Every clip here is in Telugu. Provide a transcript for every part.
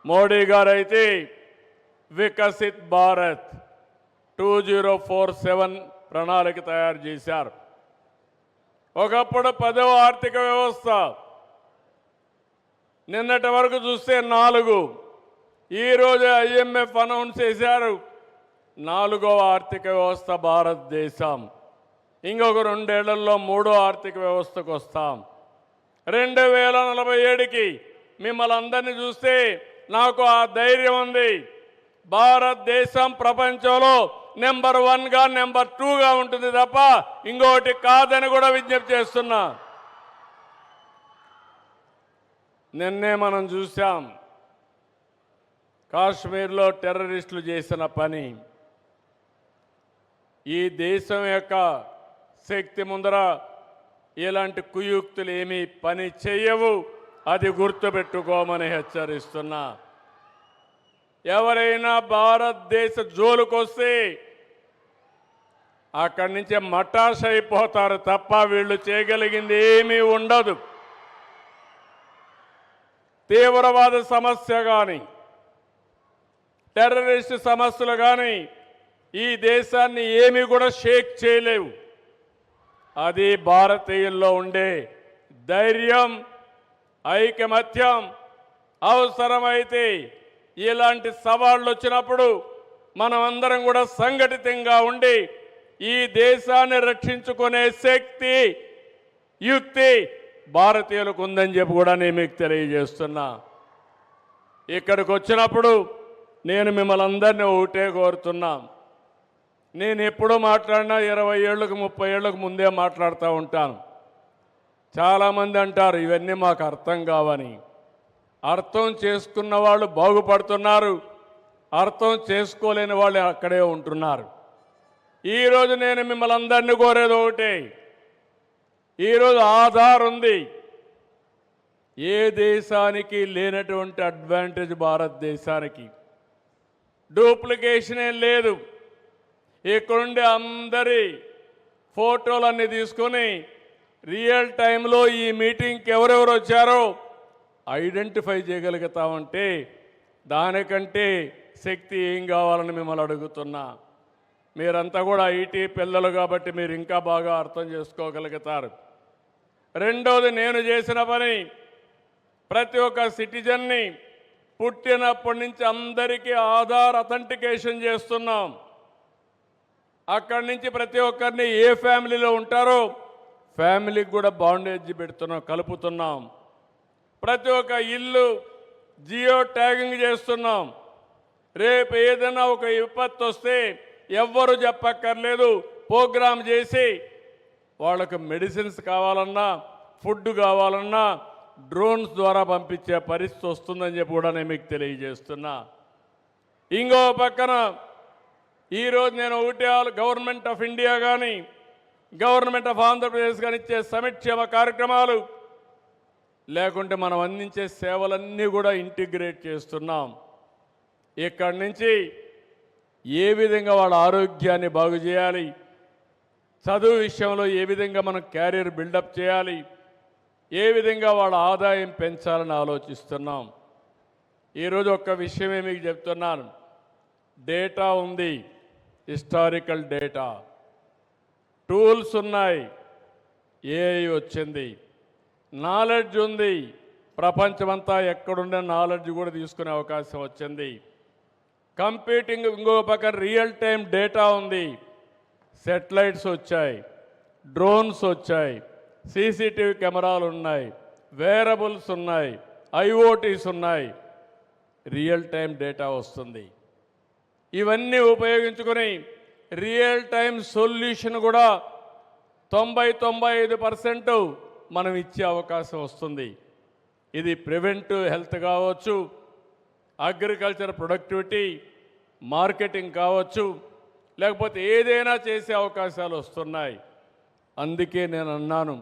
మోడీ గారు అయితే వికసిత్ భారత్ 2047 ప్రణాళిక తయారు చేశారు. ఒకప్పుడు 10వ ఆర్థిక వ్యవస్థ, నిన్నటి వరకు చూస్తే 4, ఈరోజు IMF అనౌన్స్ చేశారు 4వ ఆర్థిక వ్యవస్థ భారతదేశం. ఇంకొక 2 ఏళ్లలో 3వ ఆర్థిక వ్యవస్థకు వస్తాం. 2047కి మిమ్మల్ని అందరినీ చూస్తే నాకు ఆ ధైర్యం ఉంది. భారతదేశం ప్రపంచంలో నెంబర్ 1గా నెంబర్ 2గా ఉంటుంది తప్ప ఇంకోటి కాదని కూడా విజ్ఞప్తి చేస్తున్నా. నిన్నే మనం చూసాం కాశ్మీర్లో టెర్రరిస్టులు చేసిన పని. ఈ దేశం యొక్క శక్తి ముందర ఇలాంటి కుయుక్తులు ఏమీ పని చేయవు, అది గుర్తుపెట్టుకోమని హెచ్చరిస్తున్నా. ఎవరైనా భారతదేశ జోలుకొస్తే అక్కడి నుంచే మటాష్ అయిపోతారు తప్ప వీళ్ళు చేయగలిగింది ఏమీ ఉండదు. తీవ్రవాద సమస్య కానీ టెర్రరిస్ట్ సమస్యలు కానీ ఈ దేశాన్ని ఏమీ కూడా షేక్ చేయలేవు. అది భారతీయుల్లో ఉండే ధైర్యం, ఐకమత్యం. అవసరమైతే ఇలాంటి సవాళ్లు వచ్చినప్పుడు మనమందరం కూడా సంఘటితంగా ఉండి ఈ దేశాన్ని రక్షించుకునే శక్తి, యుక్తి భారతీయులకు ఉందని చెప్పి కూడా నేను మీకు తెలియజేస్తున్నా. ఇక్కడికి వచ్చినప్పుడు నేను మిమ్మల్ని అందరినీ ఒకటే కోరుతున్నా. నేను ఎప్పుడూ మాట్లాడినా 20 ఏళ్ళకు 30 ఏళ్ళకు ముందే మాట్లాడుతూ ఉంటాను. చాలామంది అంటారు ఇవన్నీ మాకు అర్థం కావని. అర్థం చేసుకున్న వాళ్ళు బాగుపడుతున్నారు, అర్థం చేసుకోలేని వాళ్ళు అక్కడే ఉంటున్నారు. ఈరోజు నేను మిమ్మల్ని అందరినీ కోరేది ఒకటే. ఈరోజు ఆధార్ ఉంది. ఏ దేశానికి లేనటువంటి అడ్వాంటేజ్ భారతదేశానికి. డూప్లికేషన్ ఏం లేదు. ఇక్కడుండే అందరి ఫోటోలన్నీ తీసుకొని రియల్ టైంలో ఈ మీటింగ్కి ఎవరెవరు వచ్చారో ఐడెంటిఫై చేయగలుగుతామంటే దానికంటే శక్తి ఏం కావాలని మిమ్మల్ని అడుగుతున్నా. మీరంతా కూడా ఐటీ పిల్లలు కాబట్టి మీరు ఇంకా బాగా అర్థం చేసుకోగలుగుతారు. రెండోది, నేను చేసిన పని ప్రతి ఒక్క సిటిజన్ని పుట్టినప్పటి నుంచి అందరికీ ఆధార్ అథెంటికేషన్ చేస్తున్నాం. అక్కడి నుంచి ప్రతి ఒక్కరిని ఏ ఫ్యామిలీలో ఉంటారో ఫ్యామిలీకి కూడా బాండేజ్ పెడుతున్నాం, కలుపుతున్నాం. ప్రతి ఒక్క ఇల్లు జియో ట్యాగింగ్ చేస్తున్నాం. రేపు ఏదైనా ఒక విపత్తు వస్తే ఎవ్వరు చెప్పక్కర్లేదు, ప్రోగ్రామ్ చేసి వాళ్ళకు మెడిసిన్స్ కావాలన్నా ఫుడ్ కావాలన్నా డ్రోన్స్ ద్వారా పంపించే పరిస్థితి వస్తుందని చెప్పి కూడా నేను మీకు తెలియజేస్తున్నా. ఇంకో పక్కన ఈరోజు నేను ఒకటే గవర్నమెంట్ ఆఫ్ ఇండియా కానీ గవర్నమెంట్ ఆఫ్ ఆంధ్రప్రదేశ్ కానీ ఇచ్చే సంక్షేమ కార్యక్రమాలు లేకుంటే మనం అందించే సేవలన్నీ కూడా ఇంటిగ్రేట్ చేస్తున్నాం. ఇక్కడి నుంచి ఏ విధంగా వాళ్ళ ఆరోగ్యాన్ని బాగు చేయాలి, చదువు విషయంలో ఏ విధంగా మనం క్యారియర్ బిల్డప్ చేయాలి, ఏ విధంగా వాళ్ళ ఆదాయం పెంచాలని ఆలోచిస్తున్నాం. ఈరోజు ఒక్క విషయమే మీకు చెప్తున్నాను. డేటా ఉంది, హిస్టారికల్ డేటా, టూల్స్ ఉన్నాయి, ఏఐ వచ్చింది, నాలెడ్జ్ ఉంది. ప్రపంచమంతా ఎక్కడుండే నాలెడ్జ్ కూడా తీసుకునే అవకాశం వచ్చింది. కంప్యూటింగ్ ఇంకో పక్కన రియల్ టైం డేటా ఉంది. సెటిలైట్స్ వచ్చాయి, డ్రోన్స్ వచ్చాయి, సీసీటీవీ కెమెరాలు ఉన్నాయి, వేరబుల్స్ ఉన్నాయి, ఐఓటీస్ ఉన్నాయి. రియల్ టైం డేటా వస్తుంది. ఇవన్నీ ఉపయోగించుకొని రియల్ టైం సొల్యూషన్ కూడా 90-95% మనం ఇచ్చే అవకాశం వస్తుంది. ఇది ప్రివెంటివ్ హెల్త్ కావచ్చు, అగ్రికల్చర్ ప్రొడక్టివిటీ, మార్కెటింగ్ కావచ్చు, లేకపోతే ఏదైనా చేసే అవకాశాలు వస్తున్నాయి. అందుకే నేను అన్నాను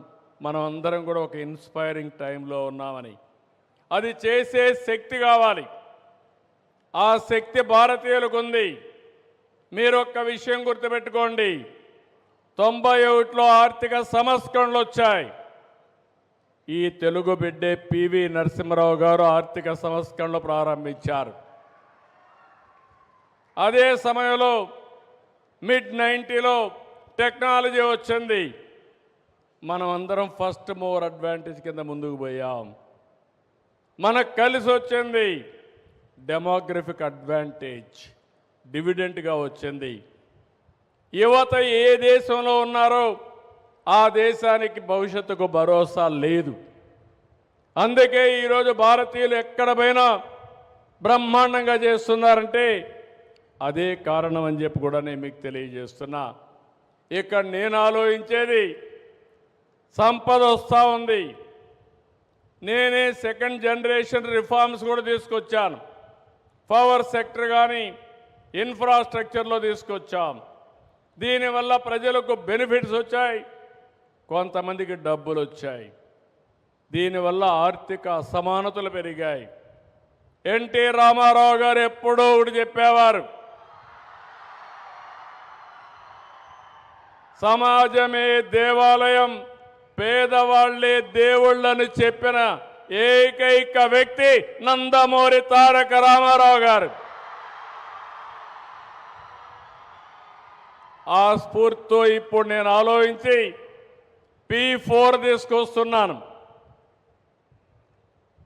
మనం అందరం కూడా ఒక ఇన్స్పైరింగ్ టైంలో ఉన్నామని. అది చేసే శక్తి కావాలి. ఆ శక్తి భారతీయులకు ఉంది. మీరు ఒక్క విషయం గుర్తుపెట్టుకోండి. 91లో ఆర్థిక సంస్కరణలు వచ్చాయి. ఈ తెలుగు బిడ్డే పివి నరసింహారావు గారు ఆర్థిక సంస్కరణలు ప్రారంభించారు. అదే సమయంలో మిడ్ 90లో టెక్నాలజీ వచ్చింది. మనం అందరం ఫస్ట్ మూవర్ అడ్వాంటేజ్ కింద ముందుకు పోయాం. మనకు కలిసి వచ్చింది డెమోగ్రఫిక్ అడ్వాంటేజ్, డివిడెంట్గా వచ్చింది. యువత ఏ దేశంలో ఉన్నారో ఆ దేశానికి భవిష్యత్తుకు భరోసా లేదు. అందుకే ఈరోజు భారతీయులు ఎక్కడ పోయినా బ్రహ్మాండంగా చేస్తున్నారంటే అదే కారణం అని చెప్పి కూడా నేను మీకు తెలియజేస్తున్నా. ఇక్కడ నేను ఆలోచించేది సంపద వస్తూ ఉంది. నేనే సెకండ్ జనరేషన్ రిఫార్మ్స్ కూడా తీసుకొచ్చాను. పవర్ సెక్టర్ కానీ ఇన్ఫ్రాస్ట్రక్చర్లో తీసుకొచ్చాం. దీనివల్ల ప్రజలకు బెనిఫిట్స్ వచ్చాయి, కొంతమందికి డబ్బులు వచ్చాయి. దీనివల్ల ఆర్థిక అసమానతలు పెరిగాయి. ఎన్టీ రామారావు గారు ఎప్పుడో ఒకటి చెప్పేవారు, సమాజమే దేవాలయం, పేదవాళ్లే దేవుళ్ళని చెప్పిన ఏకైక వ్యక్తి నందమూరి తారక రామారావు గారు. ఆ స్ఫూర్తితో ఇప్పుడు నేను ఆలోచించి P4 తీసుకొస్తున్నాను.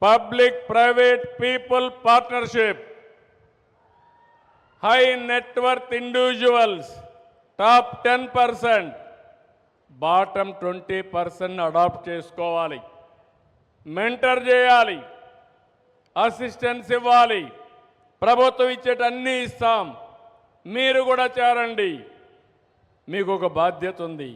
Public private people partnership. High net worth individuals top 10%, bottom 20% adopt చేసుకోవాలి. మెంటర్ చేయాలి, అసిస్టెన్స్ ఇవ్వాలి. ప్రభుత్వం ఇచ్చేటన్నీ ఇస్తాం, మీరు కూడా చేరండి. మీకు ఒక బాధ్యత ఉంది.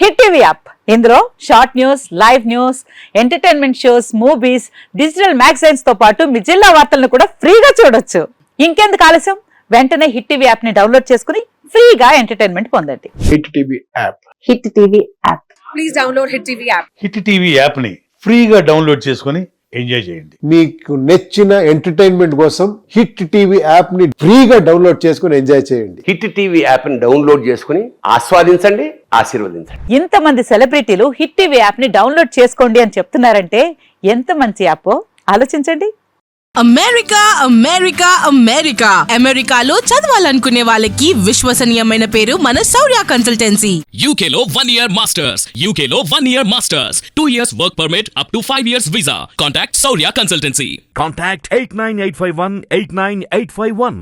హిట్ టీవీ యాప్, ఇందులో short news, live news, entertainment shows, movies, digital magazines తో పాటు మీ జిల్లా వార్తలను కూడా ఫ్రీగా చూడొచ్చు. ఇంకెందుకు ఆలస్యం, వెంటనే హిట్ టీవీ యాప్ ని డౌన్లోడ్ చేసుకుని ఫ్రీగా ఎంటర్టైన్మెంట్ పొందండి. Hit TV app. Hit TV app. Please download hit TV app. Hit TV app ని ఫ్రీగా డౌన్లోడ్ చేసుకుని ఎంజాయ్ చేయండి. మీకు నచ్చిన ఎంటర్టైన్మెంట్ కోసం హిట్ టీవీ యాప్ ని ఫ్రీగా డౌన్లోడ్ చేసుకుని ఎంజాయ్ చేయండి. హిట్ టీవీ యాప్ ని డౌన్లోడ్ చేసుకుని ఆస్వాదించండి, ఆశీర్వదించండి. ఇంతమంది సెలబ్రిటీలు హిట్ టీవీ యాప్ ని డౌన్లోడ్ చేసుకోండి అని చెప్తున్నారంటే ఎంత మంచి యాప్ ఆలోచించండి. అమెరికా అమెరికా అమెరికా అమెరికాలో చదవాలనుకునే వాళ్ళకి విశ్వసనీయమైన పేరు మన శౌర్య కన్సల్టెన్సీ. UK లో 1 year masters, UK లో 1 year masters, 2 years work permit up to 5 years visa. Contact Saurya Consultancy. Contact 89851 89851.